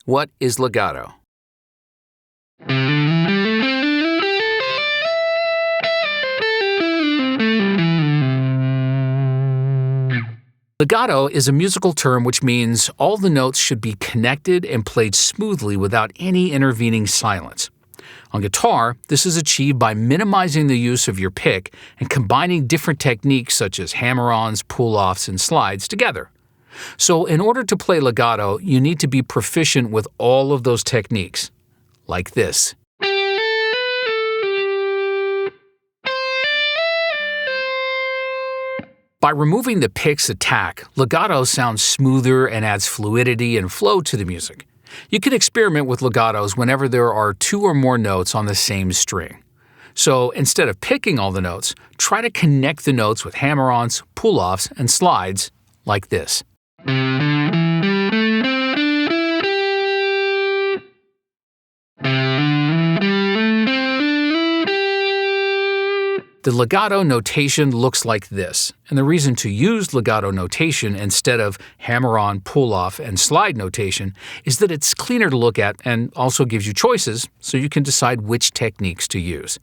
What is legato? Legato is a musical term which means all the notes should be connected and played smoothly without any intervening silence. On guitar, this is achieved by minimizing the use of your pick and combining different techniques such as hammer-ons, pull-offs, and slides together. So in order to play legato, you need to be proficient with all of those techniques, like this. By removing the pick's attack, legato sounds smoother and adds fluidity and flow to the music. You can experiment with legatos whenever there are two or more notes on the same string. So instead of picking all the notes, try to connect the notes with hammer-ons, pull-offs, and slides, like this. The legato notation looks like this, and the reason to use legato notation instead of hammer-on, pull-off, and slide notation is that it's cleaner to look at and also gives you choices so you can decide which techniques to use.